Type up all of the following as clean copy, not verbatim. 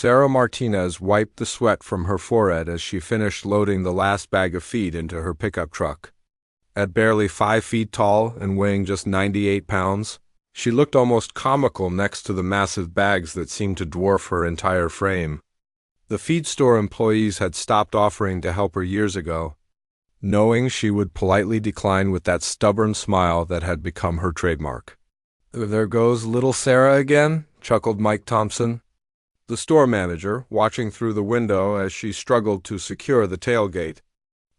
Sarah Martinez wiped the sweat from her forehead as she finished loading the last bag of feed into her pickup truck. At barely 5 feet tall and weighing just 98 pounds, she looked almost comical next to the massive bags that seemed to dwarf her entire frame. The feed store employees had stopped offering to help her years ago, knowing she would politely decline with that stubborn smile that had become her trademark. "There goes little Sarah again," chuckled Mike Thompson, the store manager, watching through the window as she struggled to secure the tailgate.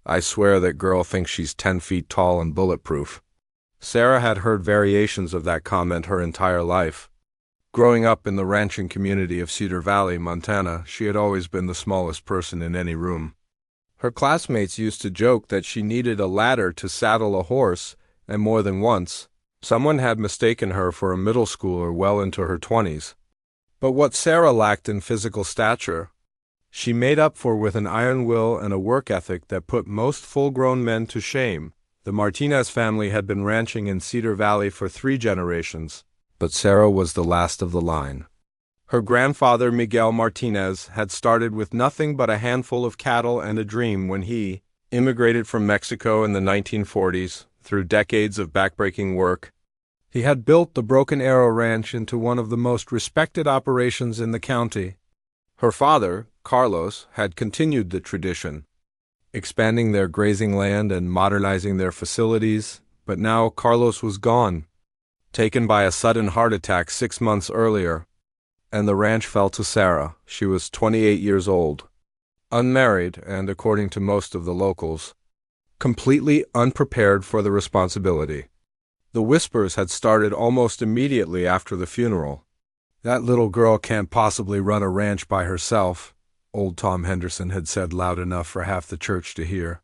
"I swear that girl thinks she's 10 feet tall and bulletproof." Sarah had heard variations of that comment her entire life. Growing up in the ranching community of Cedar Valley, Montana, she had always been the smallest person in any room. Her classmates used to joke that she needed a ladder to saddle a horse, and more than once, someone had mistaken her for a middle schooler well into her 20s. But what Sarah lacked in physical stature, she made up for with an iron will and a work ethic that put most full-grown men to shame. The Martinez family had been ranching in Cedar Valley for 3 generations, but Sarah was the last of the line. Her grandfather, Miguel Martinez, had started with nothing but a handful of cattle and a dream when he immigrated from Mexico in the 1940s. Through decades of backbreaking work, he had built the Broken Arrow Ranch into one of the most respected operations in the county. Her father, Carlos, had continued the tradition, expanding their grazing land and modernizing their facilities, but now Carlos was gone, taken by a sudden heart attack 6 months earlier, and the ranch fell to Sarah. She was 28 years old, unmarried, and, according to most of the locals, completely unprepared for the responsibility. The whispers had started almost immediately after the funeral. "That little girl can't possibly run a ranch by herself," old Tom Henderson had said loud enough for half the church to hear.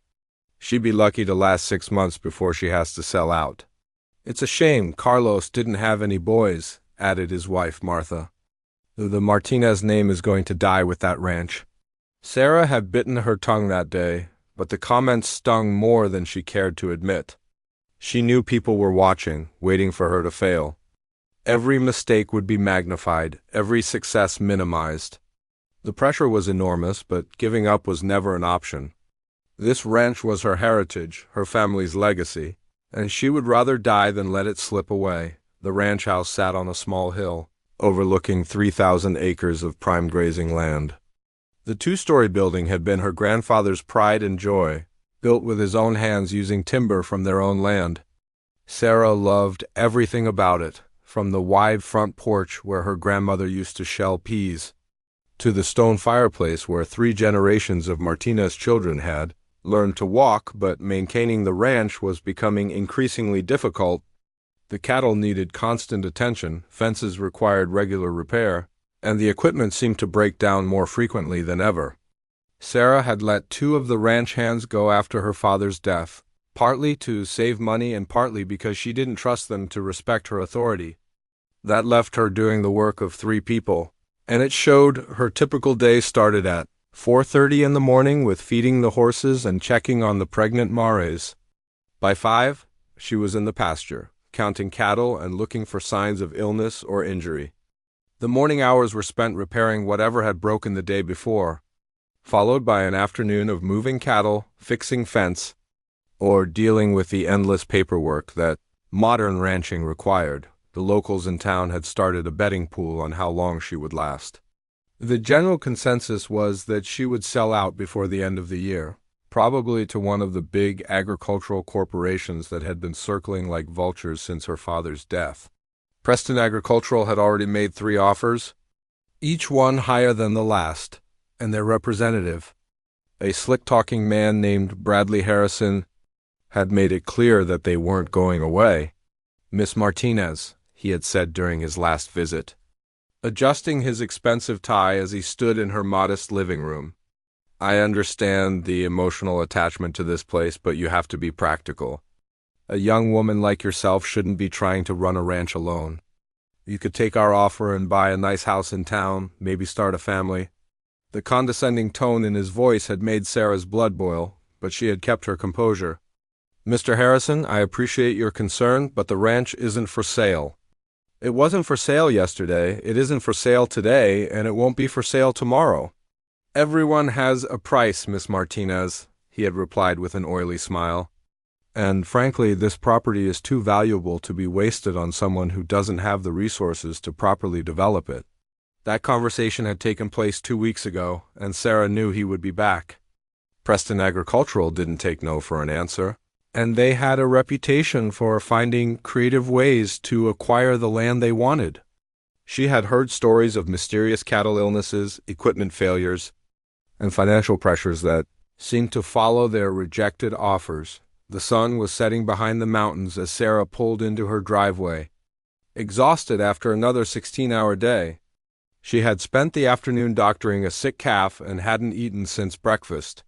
"She'd be lucky to last 6 months before she has to sell out." "It's a shame Carlos didn't have any boys," added his wife, Martha. "The Martinez name is going to die with that ranch." Sarah had bitten her tongue that day, but the comments stung more than she cared to admit. She knew people were watching, waiting for her to fail. Every mistake would be magnified, every success minimized. The pressure was enormous, but giving up was never an option. This ranch was her heritage, her family's legacy, and she would rather die than let it slip away. The ranch house sat on a small hill, overlooking 3,000 acres of prime grazing land. The 2-story building had been her grandfather's pride and joy, built with his own hands using timber from their own land. Sarah loved everything about it, from the wide front porch where her grandmother used to shell peas, to the stone fireplace where 3 generations of Martinez children had learned to walk, but maintaining the ranch was becoming increasingly difficult. The cattle needed constant attention, fences required regular repair, and the equipment seemed to break down more frequently than ever. Sarah had let 2 of the ranch hands go after her father's death, partly to save money and partly because she didn't trust them to respect her authority. That left her doing the work of 3 people, and it showed. Her typical day started at 4:30 in the morning with feeding the horses and checking on the pregnant mares. By 5, she was in the pasture, counting cattle and looking for signs of illness or injury. The morning hours were spent repairing whatever had broken the day before, followed by an afternoon of moving cattle, fixing fence, or dealing with the endless paperwork that modern ranching required. The locals in town had started a betting pool on how long she would last. The general consensus was that she would sell out before the end of the year, probably to one of the big agricultural corporations that had been circling like vultures since her father's death. Preston Agricultural had already made 3 offers, each one higher than the last, and their representative, a slick-talking man named Bradley Harrison, had made it clear that they weren't going away. "Miss Martinez," he had said during his last visit, adjusting his expensive tie as he stood in her modest living room, "I understand the emotional attachment to this place, but you have to be practical. A young woman like yourself shouldn't be trying to run a ranch alone. You could take our offer and buy a nice house in town, maybe start a family." The condescending tone in his voice had made Sarah's blood boil, but she had kept her composure. "Mr. Harrison, I appreciate your concern, but the ranch isn't for sale. It wasn't for sale yesterday, it isn't for sale today, and it won't be for sale tomorrow. Everyone has a price, Miss Martinez, he had replied with an oily smile. And frankly, this property is too valuable to be wasted on someone who doesn't have the resources to properly develop it. That conversation had taken place 2 weeks ago, and Sarah knew he would be back. Preston Agricultural didn't take no for an answer, and they had a reputation for finding creative ways to acquire the land they wanted. She had heard stories of mysterious cattle illnesses, equipment failures, and financial pressures that seemed to follow their rejected offers. The sun was setting behind the mountains as Sarah pulled into her driveway. Exhausted after another 16-hour day, she had spent the afternoon doctoring a sick calf and hadn't eaten since breakfast.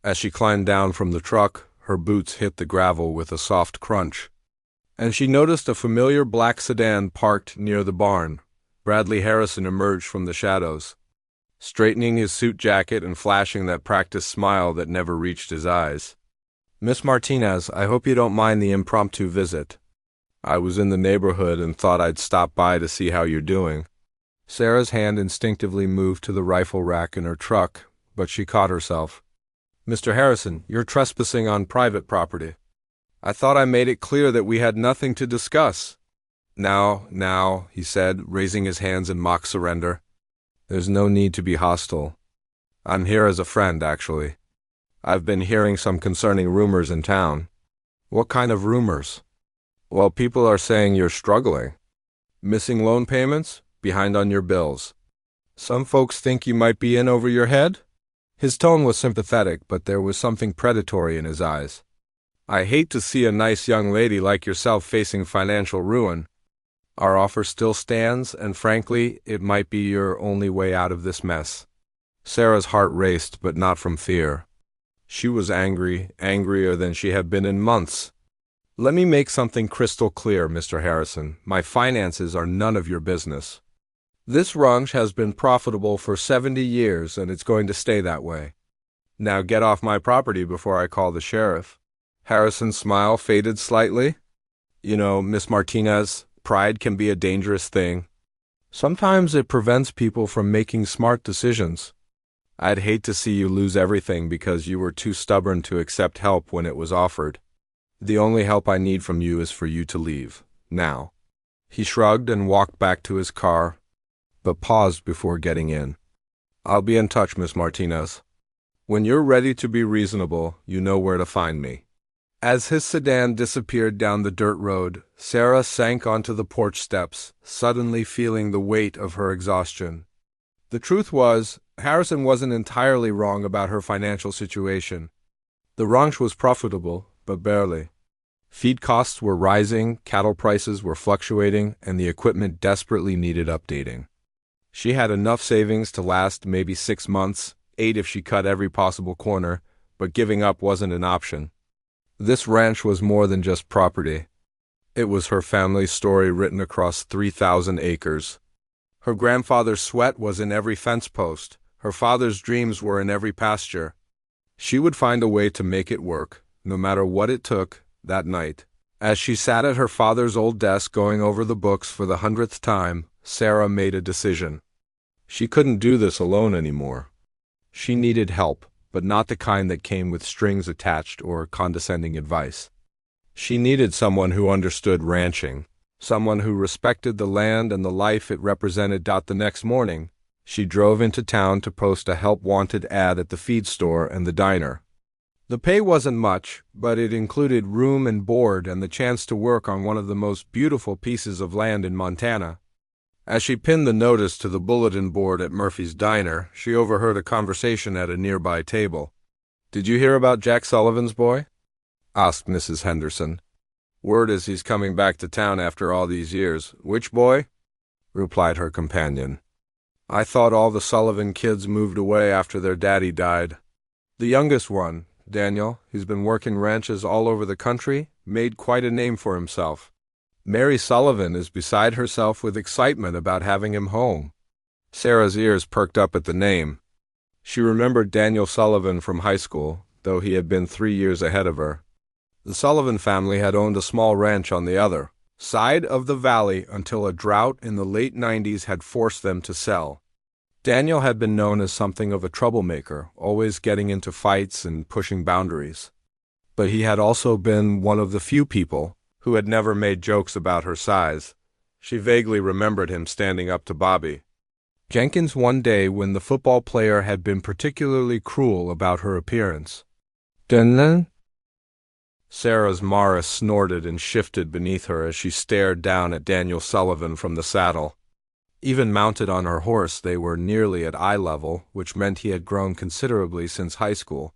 As she climbed down from the truck, her boots hit the gravel with a soft crunch, and she noticed a familiar black sedan parked near the barn. Bradley Harrison emerged from the shadows, straightening his suit jacket and flashing that practiced smile that never reached his eyes. "Miss Martinez, I hope you don't mind the impromptu visit. I was in the neighborhood and thought I'd stop by to see how you're doing." Sarah's hand instinctively moved to the rifle rack in her truck, but she caught herself. "Mr. Harrison, you're trespassing on private property. I thought I made it clear that we had nothing to discuss." Now, he said, raising his hands in mock surrender. "There's no need to be hostile. I'm here as a friend, actually. I've been hearing some concerning rumors in town." "What kind of rumors?" "Well, people are saying you're struggling. Missing loan payments, behind on your bills. Some folks think you might be in over your head." His tone was sympathetic, but there was something predatory in his eyes. "I hate to see a nice young lady like yourself facing financial ruin. Our offer still stands, and frankly, it might be your only way out of this mess." Sarah's heart raced, but not from fear. She was angry, angrier than she had been in months. "Let me make something crystal clear, Mr. Harrison. My finances are none of your business. This ranch has been profitable for 70 years, and it's going to stay that way. Now get off my property before I call the sheriff." Harrison's smile faded slightly. "You know, Miss Martinez, pride can be a dangerous thing. Sometimes it prevents people from making smart decisions. I'd hate to see you lose everything because you were too stubborn to accept help when it was offered. The only help I need from you is for you to leave, now." He shrugged and walked back to his car, but paused before getting in. "I'll be in touch, Miss Martinez. When you're ready to be reasonable, you know where to find me." As his sedan disappeared down the dirt road, Sarah sank onto the porch steps, suddenly feeling the weight of her exhaustion. The truth was, Harrison wasn't entirely wrong about her financial situation. The ranch was profitable, but barely. Feed costs were rising, cattle prices were fluctuating, and the equipment desperately needed updating. She had enough savings to last maybe 6 months, 8 if she cut every possible corner, but giving up wasn't an option. This ranch was more than just property. It was her family's story written across 3,000 acres. Her grandfather's sweat was in every fence post. Her father's dreams were in every pasture. She would find a way to make it work, no matter what it took, that night. As she sat at her father's old desk going over the books for the 100th time, Sarah made a decision. She couldn't do this alone anymore. She needed help, but not the kind that came with strings attached or condescending advice. She needed someone who understood ranching, someone who respected the land and the life it represented. The next morning, she drove into town to post a help-wanted ad at the feed store and the diner. The pay wasn't much, but it included room and board and the chance to work on one of the most beautiful pieces of land in Montana. As she pinned the notice to the bulletin board at Murphy's Diner, she overheard a conversation at a nearby table. "Did you hear about Jack Sullivan's boy?" asked Mrs. Henderson. "Word is he's coming back to town after all these years." "Which boy?" replied her companion. "I thought all the Sullivan kids moved away after their daddy died." "The youngest one, Daniel, he's been working ranches all over the country, made quite a name for himself. Mary Sullivan is beside herself with excitement about having him home." Sarah's ears perked up at the name. She remembered Daniel Sullivan from high school, though he had been 3 years ahead of her. The Sullivan family had owned a small ranch on the other side of the valley until a drought in the late 90s had forced them to sell. Daniel had been known as something of a troublemaker, always getting into fights and pushing boundaries. But he had also been one of the few people who had never made jokes about her size. She vaguely remembered him standing up to Bobby Jenkins one day when the football player had been particularly cruel about her appearance. "Dunlin?" Sarah's Mara snorted and shifted beneath her as she stared down at Daniel Sullivan from the saddle. Even mounted on her horse, they were nearly at eye level, which meant he had grown considerably since high school.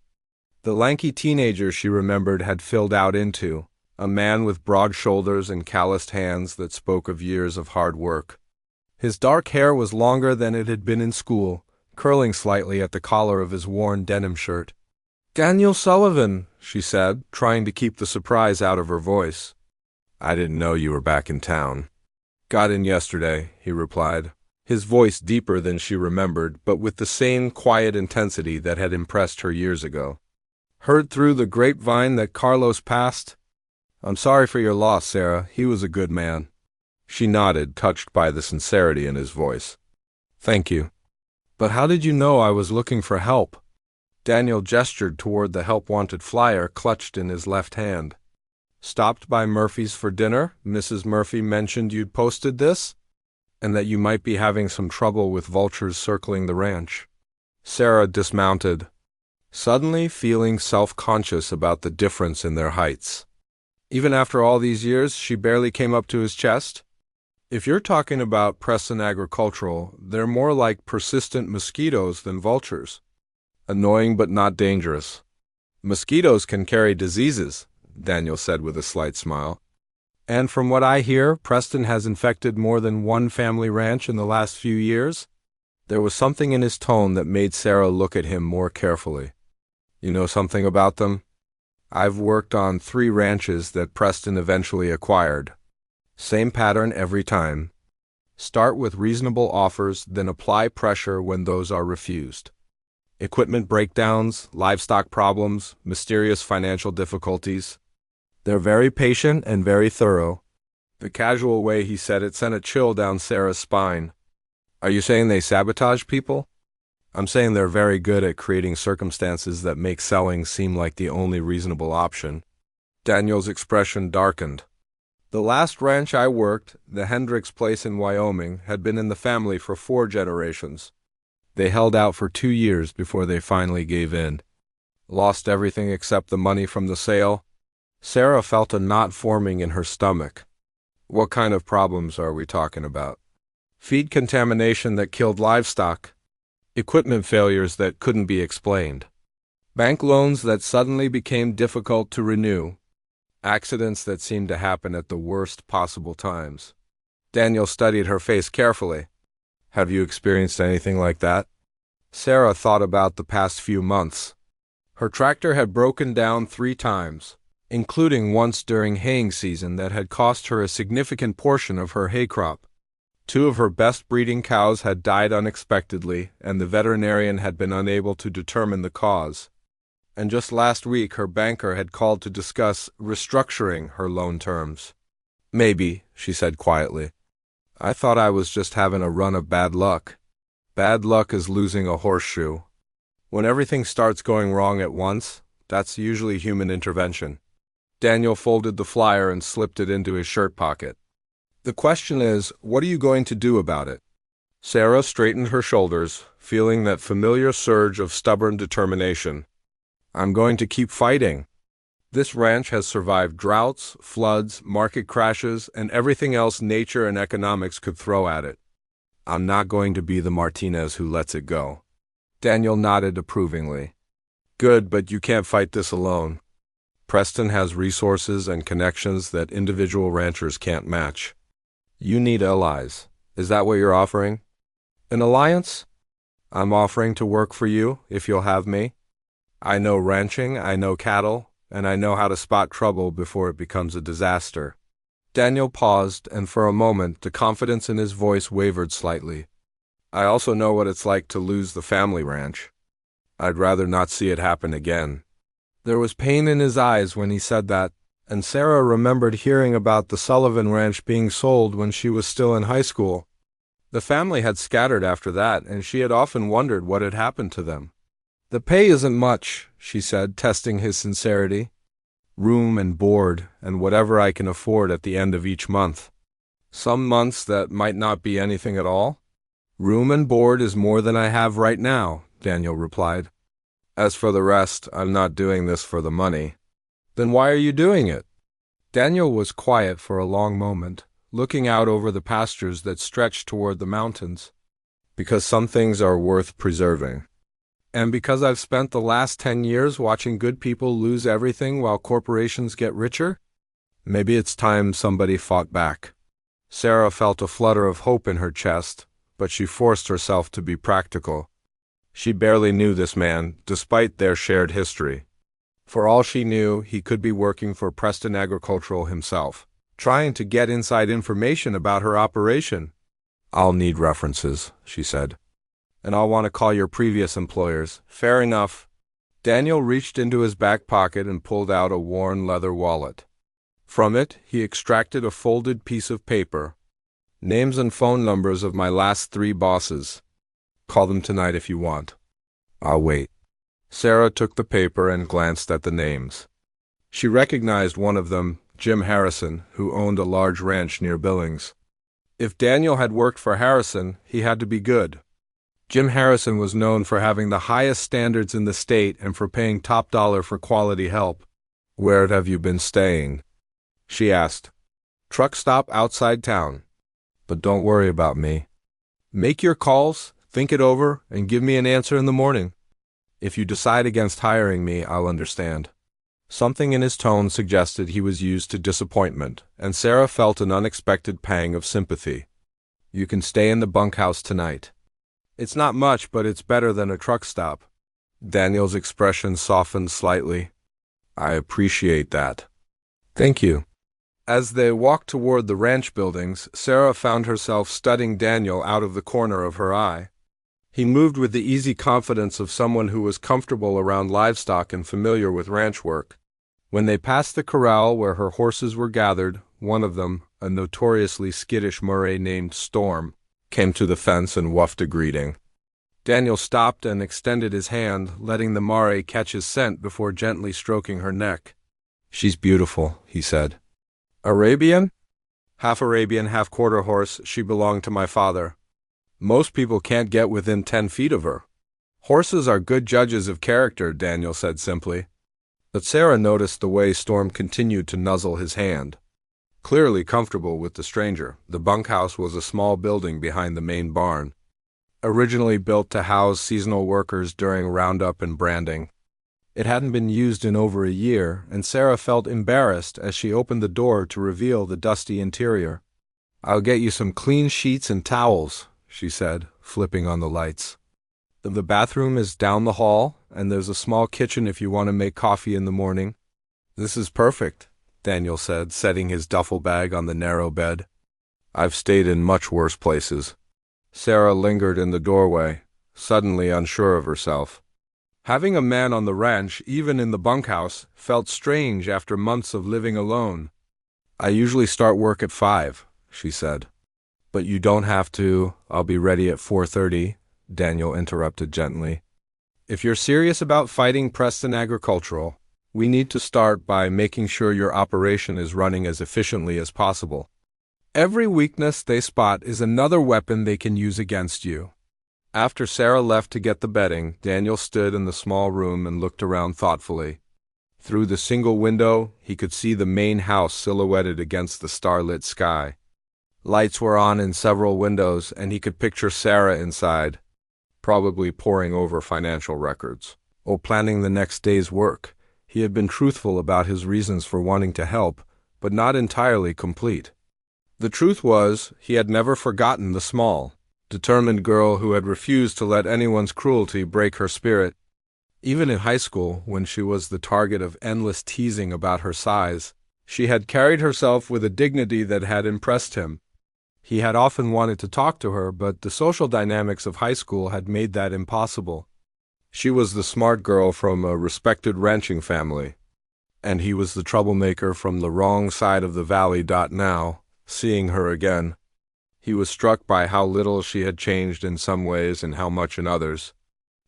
The lanky teenager she remembered had filled out into a man with broad shoulders and calloused hands that spoke of years of hard work. His dark hair was longer than it had been in school, curling slightly at the collar of his worn denim shirt. "Daniel Sullivan," she said, trying to keep the surprise out of her voice. "I didn't know you were back in town." "Got in yesterday," he replied, his voice deeper than she remembered, but with the same quiet intensity that had impressed her years ago. "Heard through the grapevine that Carlos passed? I'm sorry for your loss, Sarah. He was a good man." She nodded, touched by the sincerity in his voice. "Thank you. But how did you know I was looking for help?" Daniel gestured toward the help-wanted flyer clutched in his left hand. "Stopped by Murphy's for dinner. Mrs. Murphy mentioned you'd posted this, and that you might be having some trouble with vultures circling the ranch." Sarah dismounted, suddenly feeling self-conscious about the difference in their heights. Even after all these years, she barely came up to his chest. "If you're talking about Preston Agricultural, they're more like persistent mosquitoes than vultures. Annoying but not dangerous." "Mosquitoes can carry diseases," Daniel said with a slight smile. "And from what I hear, Preston has infected more than one family ranch in the last few years." There was something in his tone that made Sarah look at him more carefully. "You know something about them?" "I've worked on 3 ranches that Preston eventually acquired. Same pattern every time. Start with reasonable offers, then apply pressure when those are refused. Equipment breakdowns, livestock problems, mysterious financial difficulties. They're very patient and very thorough." The casual way he said it sent a chill down Sarah's spine. "Are you saying they sabotage people?" "I'm saying they're very good at creating circumstances that make selling seem like the only reasonable option." Daniel's expression darkened. "The last ranch I worked, the Hendricks place in Wyoming, had been in the family for 4 generations. They held out for 2 years before they finally gave in. Lost everything except the money from the sale." Sarah felt a knot forming in her stomach. "What kind of problems are we talking about?" "Feed contamination that killed livestock. Equipment failures that couldn't be explained. Bank loans that suddenly became difficult to renew. Accidents that seemed to happen at the worst possible times." Daniel studied her face carefully. "Have you experienced anything like that?" Sarah thought about the past few months. Her tractor had broken down 3 times, including once during haying season that had cost her a significant portion of her hay crop. 2 of her best breeding cows had died unexpectedly, and the veterinarian had been unable to determine the cause. And just last week her banker had called to discuss restructuring her loan terms. "Maybe," she said quietly. "I thought I was just having a run of bad luck." "Bad luck is losing a horseshoe. When everything starts going wrong at once, that's usually human intervention." Daniel folded the flyer and slipped it into his shirt pocket. "The question is, what are you going to do about it?" Sarah straightened her shoulders, feeling that familiar surge of stubborn determination. "I'm going to keep fighting. This ranch has survived droughts, floods, market crashes, and everything else nature and economics could throw at it. I'm not going to be the Martinez who lets it go." Daniel nodded approvingly. "Good, but you can't fight this alone. Preston has resources and connections that individual ranchers can't match. You need allies. Is that what you're offering?" "An alliance? I'm offering to work for you, if you'll have me. I know ranching, I know cattle, and I know how to spot trouble before it becomes a disaster." Daniel paused, and for a moment the confidence in his voice wavered slightly. "I also know what it's like to lose the family ranch. I'd rather not see it happen again." There was pain in his eyes when he said that, And Sarah remembered hearing about the Sullivan Ranch being sold when she was still in high school. The family had scattered after that, and she had often wondered what had happened to them. "The pay isn't much," she said, testing his sincerity. "Room and board, and whatever I can afford at the end of each month. Some months that might not be anything at all." "Room and board is more than I have right now," Daniel replied. "As for the rest, I'm not doing this for the money." "Then why are you doing it?" Daniel was quiet for a long moment, looking out over the pastures that stretched toward the mountains. "Because some things are worth preserving. And because I've spent the last 10 years watching good people lose everything while corporations get richer? Maybe it's time somebody fought back." Sarah felt a flutter of hope in her chest, but she forced herself to be practical. She barely knew this man, despite their shared history. For all she knew, he could be working for Preston Agricultural himself, trying to get inside information about her operation. "I'll need references," she said. "And I'll want to call your previous employers." "Fair enough." Daniel reached into his back pocket and pulled out a worn leather wallet. From it, he extracted a folded piece of paper. "Names and phone numbers of my last 3 bosses. Call them tonight if you want. I'll wait." Sarah took the paper and glanced at the names. She recognized one of them, Jim Harrison, who owned a large ranch near Billings. If Daniel had worked for Harrison, he had to be good. Jim Harrison was known for having the highest standards in the state and for paying top dollar for quality help. "Where have you been staying?" she asked. "Truck stop outside town. But don't worry about me. Make your calls, think it over, and give me an answer in the morning. If you decide against hiring me, I'll understand." Something in his tone suggested he was used to disappointment, and Sarah felt an unexpected pang of sympathy. "You can stay in the bunkhouse tonight. It's not much, but it's better than a truck stop." Daniel's expression softened slightly. "I appreciate that. Thank you." As they walked toward the ranch buildings, Sarah found herself studying Daniel out of the corner of her eye. He moved with the easy confidence of someone who was comfortable around livestock and familiar with ranch work. When they passed the corral where her horses were gathered, one of them, a notoriously skittish Murray named Storm, came to the fence and whuffed a greeting. Daniel stopped and extended his hand, letting the Murray catch his scent before gently stroking her neck. "She's beautiful," he said. "Arabian?" "Half Arabian, half quarter horse. She belonged to my father. Most people can't get within 10 feet of her." "Horses are good judges of character," Daniel said simply. But Sarah noticed the way Storm continued to nuzzle his hand. Clearly comfortable with the stranger, the bunkhouse was a small building behind the main barn, originally built to house seasonal workers during roundup and branding. It hadn't been used in over a year, and Sarah felt embarrassed as she opened the door to reveal the dusty interior. "I'll get you some clean sheets and towels," she said, flipping on the lights. "The bathroom is down the hall, and there's a small kitchen if you want to make coffee in the morning." "This is perfect," Daniel said, setting his duffel bag on the narrow bed. "I've stayed in much worse places." Sarah lingered in the doorway, suddenly unsure of herself. Having a man on the ranch, even in the bunkhouse, felt strange after months of living alone. "I usually start work at 5, she said. "But you don't have to. I'll be ready at 4:30, Daniel interrupted gently. "If you're serious about fighting Preston Agricultural, we need to start by making sure your operation is running as efficiently as possible. Every weakness they spot is another weapon they can use against you." After Sarah left to get the bedding, Daniel stood in the small room and looked around thoughtfully. Through the single window, he could see the main house silhouetted against the starlit sky. Lights were on in several windows, and he could picture Sarah inside, probably poring over financial records or planning the next day's work. He had been truthful about his reasons for wanting to help, but not entirely complete. The truth was, he had never forgotten the small, determined girl who had refused to let anyone's cruelty break her spirit. Even in high school, when she was the target of endless teasing about her size, she had carried herself with a dignity that had impressed him. He had often wanted to talk to her, but the social dynamics of high school had made that impossible. She was the smart girl from a respected ranching family. And he was the troublemaker from the wrong side of the valley. Now, seeing her again, he was struck by how little she had changed in some ways and how much in others.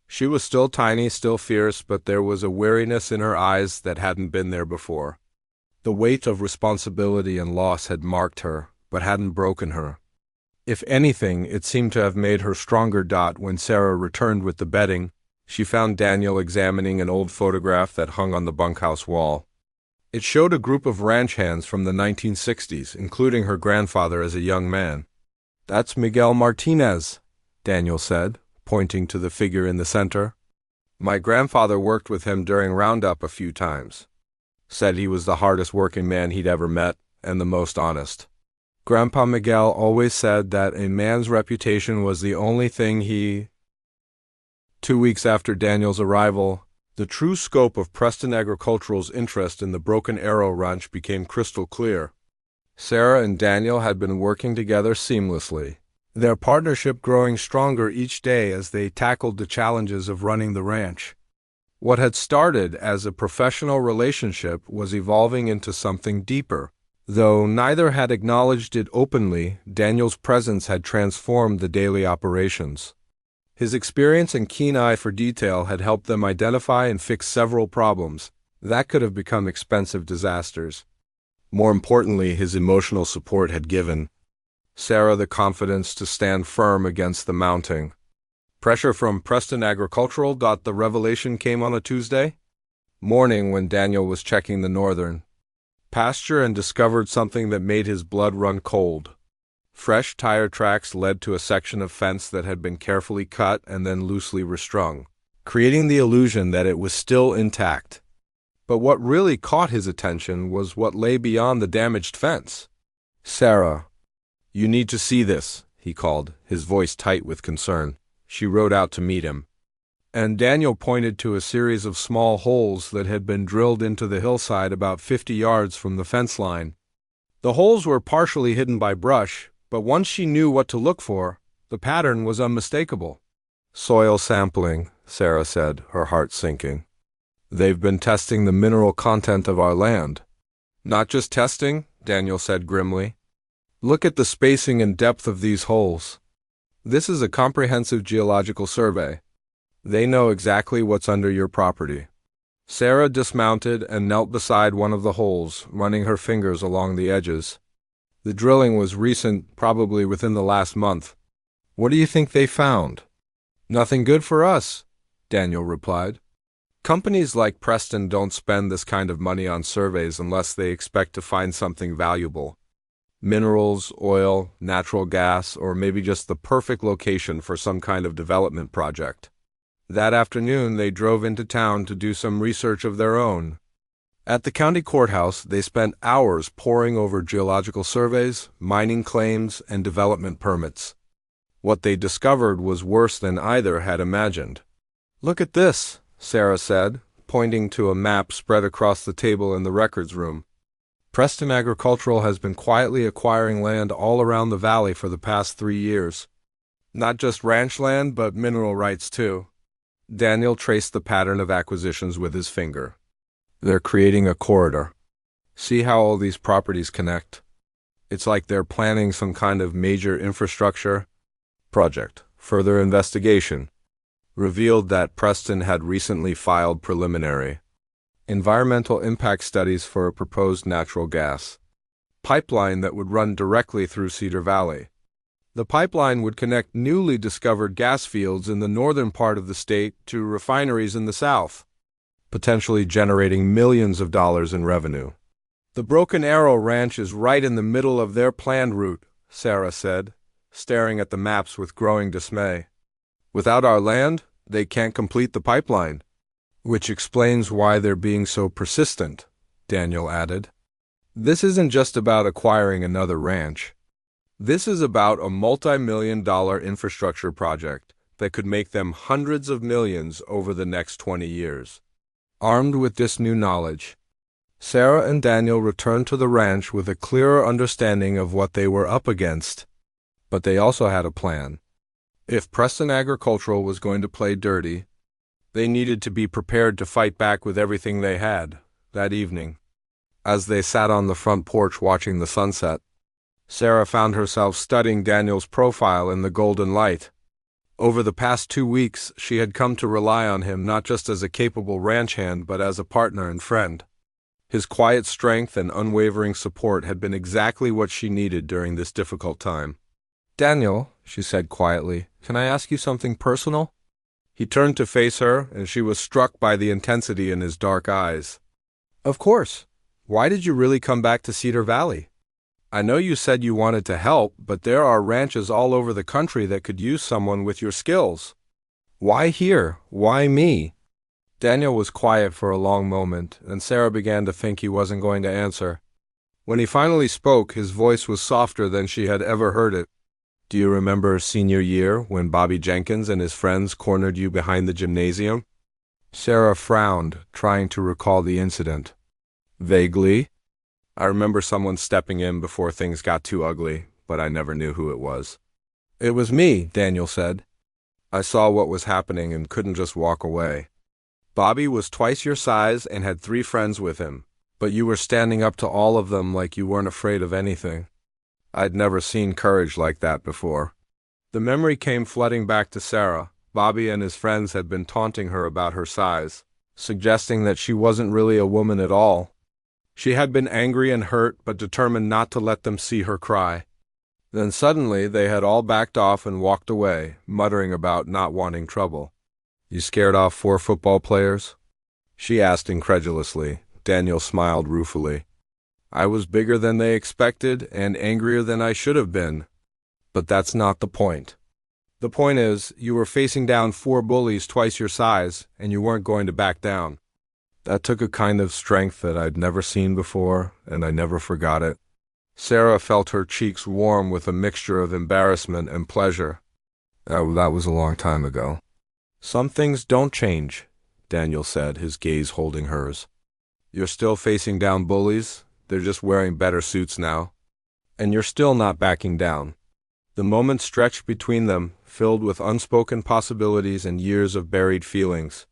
She was still tiny, still fierce, but there was a weariness in her eyes that hadn't been there before. The weight of responsibility and loss had marked her, but hadn't broken her. If anything, it seemed to have made her stronger. When Sarah returned with the bedding, she found Daniel examining an old photograph that hung on the bunkhouse wall. It showed a group of ranch hands from the 1960s, including her grandfather as a young man. "That's Miguel Martinez," Daniel said, pointing to the figure in the center. "My grandfather worked with him during Roundup a few times. Said he was the hardest working man he'd ever met, and the most honest. Grandpa Miguel always said that a man's reputation was the only thing he—" 2 weeks after Daniel's arrival, the true scope of Preston Agricultural's interest in the Broken Arrow Ranch became crystal clear. Sarah and Daniel had been working together seamlessly, their partnership growing stronger each day as they tackled the challenges of running the ranch. What had started as a professional relationship was evolving into something deeper. Though neither had acknowledged it openly, Daniel's presence had transformed the daily operations. His experience and keen eye for detail had helped them identify and fix several problems that could have become expensive disasters. More importantly, his emotional support had given Sarah the confidence to stand firm against the mounting pressure from Preston Agricultural. The revelation came on a Tuesday morning when Daniel was checking the northern pasture and discovered something that made his blood run cold. Fresh tire tracks led to a section of fence that had been carefully cut and then loosely restrung, creating the illusion that it was still intact. But what really caught his attention was what lay beyond the damaged fence. "Sarah, you need to see this," he called, his voice tight with concern. She rode out to meet him, and Daniel pointed to a series of small holes that had been drilled into the hillside about 50 yards from the fence line. The holes were partially hidden by brush, but once she knew what to look for, the pattern was unmistakable. "Soil sampling," Sarah said, her heart sinking. "They've been testing the mineral content of our land." "Not just testing," Daniel said grimly. "Look at the spacing and depth of these holes. This is a comprehensive geological survey. They know exactly what's under your property." Sarah dismounted and knelt beside one of the holes, running her fingers along the edges. The drilling was recent, probably within the last month. "What do you think they found?" "Nothing good for us," Daniel replied. "Companies like Preston don't spend this kind of money on surveys unless they expect to find something valuable. Minerals, oil, natural gas, or maybe just the perfect location for some kind of development project." That afternoon, they drove into town to do some research of their own. At the county courthouse, they spent hours poring over geological surveys, mining claims, and development permits. What they discovered was worse than either had imagined. "Look at this," Sarah said, pointing to a map spread across the table in the records room. "Preston Agricultural has been quietly acquiring land all around the valley for the past 3 years. Not just ranch land, but mineral rights too." Daniel traced the pattern of acquisitions with his finger. "They're creating a corridor. See how all these properties connect? It's like they're planning some kind of major infrastructure project." Further investigation revealed that Preston had recently filed preliminary environmental impact studies for a proposed natural gas pipeline that would run directly through Cedar Valley. The pipeline would connect newly discovered gas fields in the northern part of the state to refineries in the south, potentially generating millions of dollars in revenue. "The Broken Arrow Ranch is right in the middle of their planned route," Sarah said, staring at the maps with growing dismay. "Without our land, they can't complete the pipeline." "Which explains why they're being so persistent," Daniel added. "This isn't just about acquiring another ranch. This is about a multi-million-dollar infrastructure project that could make them hundreds of millions over the next 20 years. Armed with this new knowledge, Sarah and Daniel returned to the ranch with a clearer understanding of what they were up against. But they also had a plan. If Preston Agricultural was going to play dirty, they needed to be prepared to fight back with everything they had. That evening, as they sat on the front porch watching the sunset, Sarah found herself studying Daniel's profile in the golden light. Over the past 2 weeks, she had come to rely on him not just as a capable ranch hand but as a partner and friend. His quiet strength and unwavering support had been exactly what she needed during this difficult time. "Daniel," she said quietly, "can I ask you something personal?" He turned to face her, and she was struck by the intensity in his dark eyes. "Of course. Why did you really come back to Cedar Valley? I know you said you wanted to help, but there are ranches all over the country that could use someone with your skills. Why here? Why me?" Daniel was quiet for a long moment, and Sarah began to think he wasn't going to answer. When he finally spoke, his voice was softer than she had ever heard it. "Do you remember senior year when Bobby Jenkins and his friends cornered you behind the gymnasium?" Sarah frowned, trying to recall the incident. "Vaguely. I remember someone stepping in before things got too ugly, but I never knew who it was." "It was me," Daniel said. "I saw what was happening and couldn't just walk away. Bobby was twice your size and had 3 friends with him, but you were standing up to all of them like you weren't afraid of anything. I'd never seen courage like that before." The memory came flooding back to Sarah. Bobby and his friends had been taunting her about her size, suggesting that she wasn't really a woman at all. She had been angry and hurt, but determined not to let them see her cry. Then suddenly they had all backed off and walked away, muttering about not wanting trouble. "You scared off 4 football players?" she asked incredulously. Daniel smiled ruefully. "I was bigger than they expected and angrier than I should have been. But that's not the point. The point is, you were facing down 4 bullies twice your size, and you weren't going to back down. That took a kind of strength that I'd never seen before, and I never forgot it." Sarah felt her cheeks warm with a mixture of embarrassment and pleasure. That was a long time ago. "Some things don't change," Daniel said, his gaze holding hers. "You're still facing down bullies. They're just wearing better suits now. And you're still not backing down." The moment stretched between them, filled with unspoken possibilities and years of buried feelings.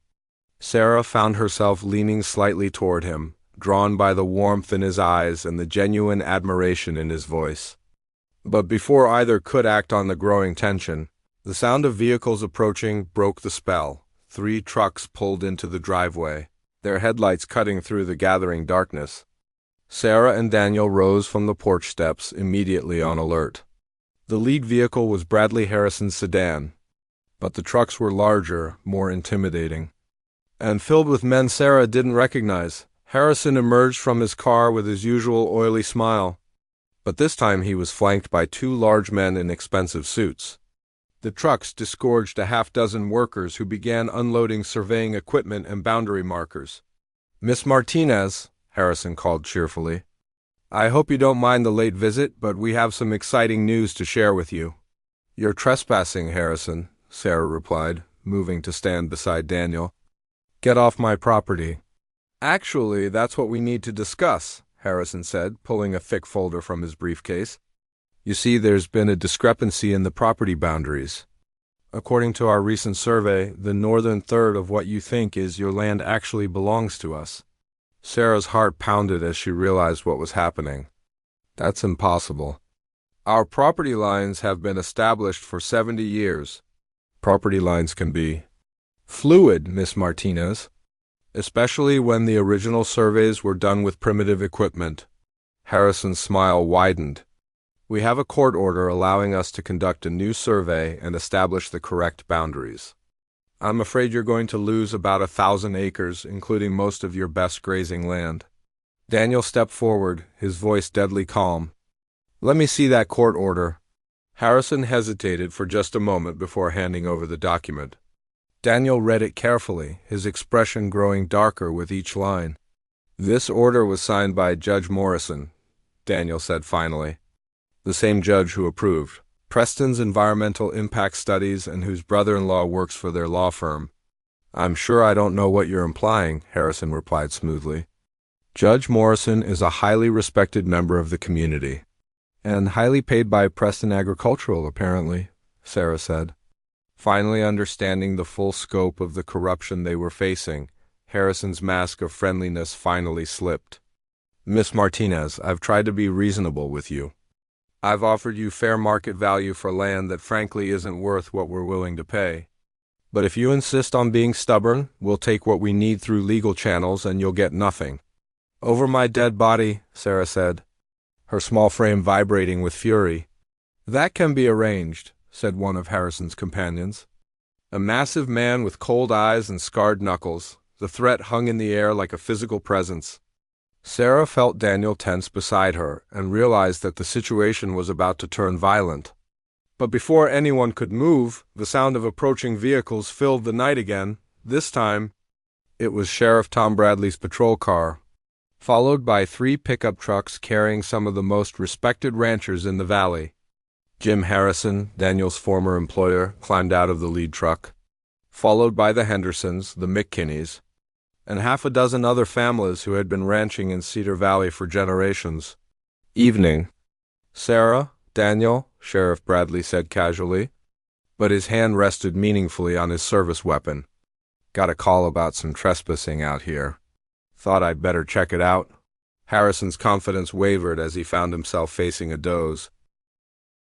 Sarah found herself leaning slightly toward him, drawn by the warmth in his eyes and the genuine admiration in his voice. But before either could act on the growing tension, the sound of vehicles approaching broke the spell. 3 trucks pulled into the driveway, their headlights cutting through the gathering darkness. Sarah and Daniel rose from the porch steps, immediately on alert. The lead vehicle was Bradley Harrison's sedan, but the trucks were larger, more intimidating, and filled with men Sarah didn't recognize. Harrison emerged from his car with his usual oily smile, but this time he was flanked by 2 large men in expensive suits. The trucks disgorged a half-dozen workers who began unloading surveying equipment and boundary markers. "Miss Martinez," Harrison called cheerfully, "I hope you don't mind the late visit, but we have some exciting news to share with you." "You're trespassing, Harrison," Sarah replied, moving to stand beside Daniel. "Get off my property." "Actually, that's what we need to discuss," Harrison said, pulling a thick folder from his briefcase. "You see, there's been a discrepancy in the property boundaries. According to our recent survey, the northern third of what you think is your land actually belongs to us." Sarah's heart pounded as she realized what was happening. "That's impossible. Our property lines have been established for 70 years. Property lines can be fluid, Miss Martinez, especially when the original surveys were done with primitive equipment." Harrison's smile widened. "We have a court order allowing us to conduct a new survey and establish the correct boundaries. I'm afraid you're going to lose about 1,000 acres, including most of your best grazing land." Daniel stepped forward, his voice deadly calm. "Let me see that court order." Harrison hesitated for just a moment before handing over the document. Daniel read it carefully, his expression growing darker with each line. "This order was signed by Judge Morrison," Daniel said finally. "The same judge who approved Preston's environmental impact studies and whose brother-in-law works for their law firm." "I'm sure I don't know what you're implying," Harrison replied smoothly. "Judge Morrison is a highly respected member of the community, and highly paid by Preston Agricultural, apparently," Sarah said. Finally understanding the full scope of the corruption they were facing, Harrison's mask of friendliness finally slipped. Miss Martinez, I've tried to be reasonable with you. I've offered you fair market value for land that frankly isn't worth what we're willing to pay. But if you insist on being stubborn, we'll take what we need through legal channels and you'll get nothing. Over my dead body, Sarah said, her small frame vibrating with fury. That can be arranged, said one of Harrison's companions. A massive man with cold eyes and scarred knuckles, the threat hung in the air like a physical presence. Sarah felt Daniel tense beside her and realized that the situation was about to turn violent. But before anyone could move, the sound of approaching vehicles filled the night again. This time, it was Sheriff Tom Bradley's patrol car, followed by 3 pickup trucks carrying some of the most respected ranchers in the valley. Jim Harrison, Daniel's former employer, climbed out of the lead truck, followed by the Hendersons, the McKinneys, and half a dozen other families who had been ranching in Cedar Valley for generations. Evening. Sarah, Daniel, Sheriff Bradley said casually, but his hand rested meaningfully on his service weapon. Got a call about some trespassing out here. Thought I'd better check it out. Harrison's confidence wavered as he found himself facing a doze.